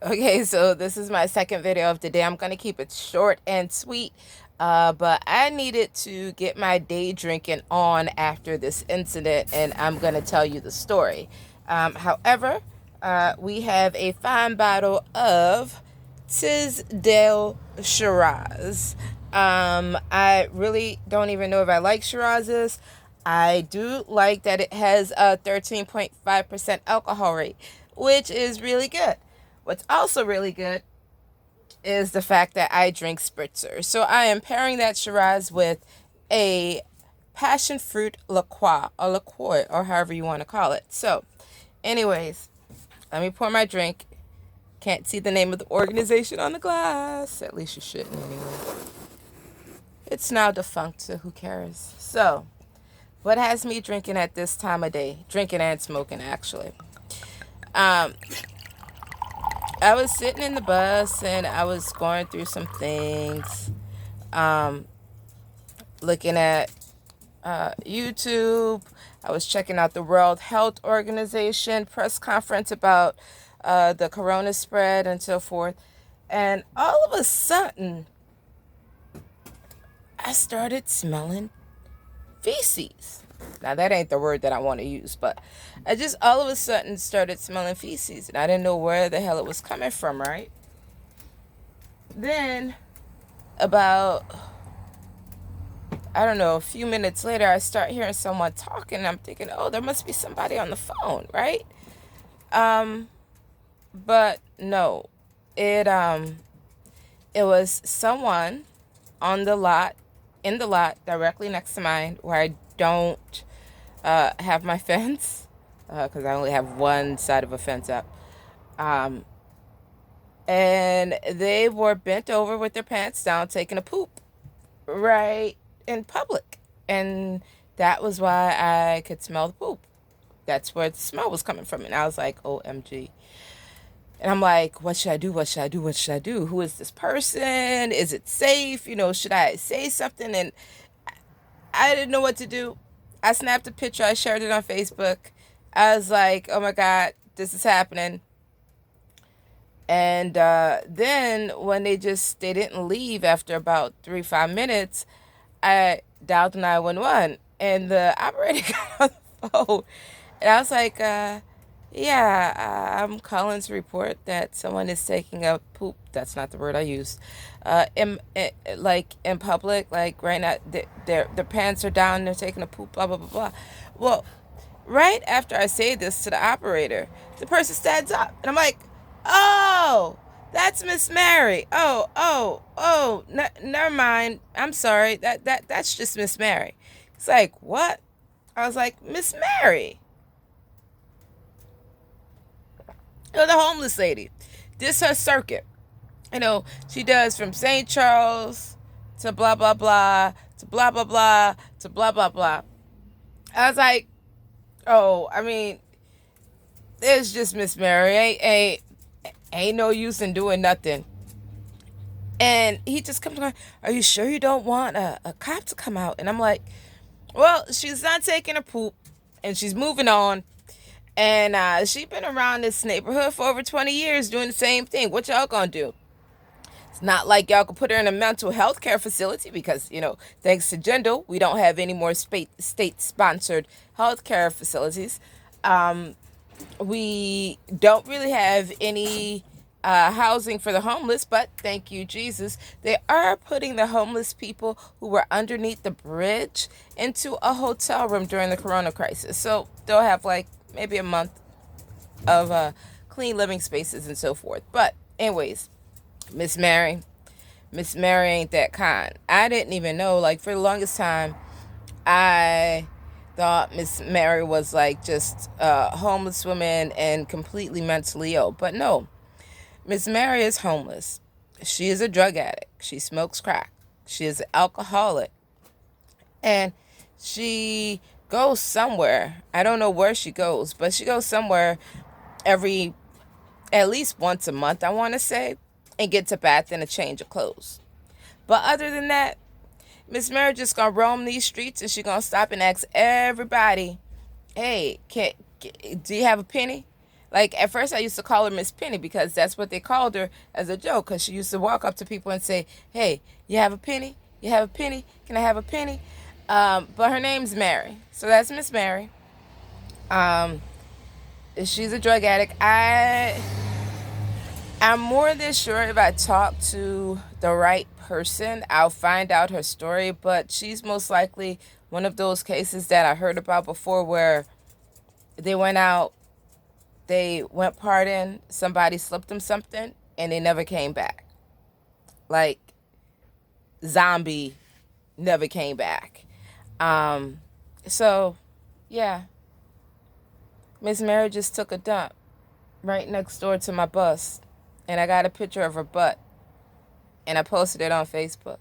Okay, so this is my second video of the day. I'm gonna keep it short and sweet, but I needed to get my day drinking on after this incident, and I'm gonna tell you the story. However, we have a fine bottle of Tisdale Shiraz. I really don't even know if I like Shirazes. I do like that it has a 13.5% alcohol rate, which is really good. What's also really good is the fact that I drink spritzer. So I am pairing that Shiraz with a passion fruit liqueur, or however you want to call it. So, anyways, let me pour my drink. Can't see the name of the organization on the glass. At least you shouldn't anyway. It's now defunct, so who cares? So, what has me drinking at this time of day? Drinking and smoking, actually. Um, I was sitting in the bus and I was going through some things, um, looking at YouTube. I was checking out the World Health Organization press conference about the corona spread and so forth. And all of a sudden, I started smelling feces. Now, that ain't the word that I want to use, but I just all of a sudden started smelling feces, and I didn't know where the hell it was coming from, right? Then, about, I don't know, a few minutes later, I start hearing someone talking, and I'm thinking, oh, there must be somebody on the phone, right? But no, it was someone on the lot, in the lot directly next to mine, where I don't have my fence, because I only have one side of a fence up. Um, and they were bent over with their pants down, taking a poop right in public. And that was why I could smell the poop. That's where the smell was coming from. And I was like, OMG. And I'm like, what should I do? What should I do? What should I do? Who is this person? Is it safe? You know, should I say something? And I didn't know what to do. I snapped a picture. I shared it on Facebook. I was like, oh my God, this is happening. And then when they didn't leave after about 3 5 minutes, I dialed 911 and the operator got on the phone. And I was like, yeah, I'm calling to report that someone is taking a poop. That's not the word I used. Like in public, like right now, their pants are down. They're taking a poop. Blah blah blah blah. Well, right after I say this to the operator, the person stands up, and I'm like, oh, that's Miss Mary. Oh, never mind. I'm sorry. That's just Miss Mary. It's like, what? I was like, Miss Mary. You know, the homeless lady. This her circuit. You know, she does from St. Charles to blah blah blah to blah blah blah to blah blah blah. I was like, oh, I mean, it's just Miss Mary. Ain't no use in doing nothing. And he just comes on, are you sure you don't want a cop to come out? And I'm like, well, she's not taking a poop and she's moving on. And she's been around this neighborhood for over 20 years doing the same thing. What y'all gonna do? It's not like y'all can put her in a mental health care facility because, you know, thanks to Jindal, we don't have any more state-sponsored health care facilities. We don't really have any housing for the homeless, but thank you, Jesus, they are putting the homeless people who were underneath the bridge into a hotel room during the corona crisis. So they'll have like maybe a month of clean living spaces and so forth. But anyways, Miss Mary ain't that kind. I didn't even know, like, for the longest time, I thought Miss Mary was like just a homeless woman and completely mentally ill. But no, Miss Mary is homeless. She is a drug addict. She smokes crack. She is an alcoholic. And she goes somewhere. I don't know where she goes, but she goes somewhere at least once a month, I want to say, and gets a bath and a change of clothes. But other than that, Miss Mary just gonna roam these streets and she gonna stop and ask everybody, hey, do you have a penny? Like, at first I used to call her Miss Penny because that's what they called her as a joke, because she used to walk up to people and say, hey, you have a penny? You have a penny? Can I have a penny? But her name's Mary. So that's Miss Mary. She's a drug addict. I'm more than sure if I talk to the right person, I'll find out her story, but she's most likely one of those cases that I heard about before where they went out, they went partying, somebody slipped them something, and they never came back. Like, zombie, never came back. So, yeah, Miss Mary just took a dump right next door to my bus, and I got a picture of her butt, and I posted it on Facebook.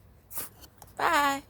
Bye.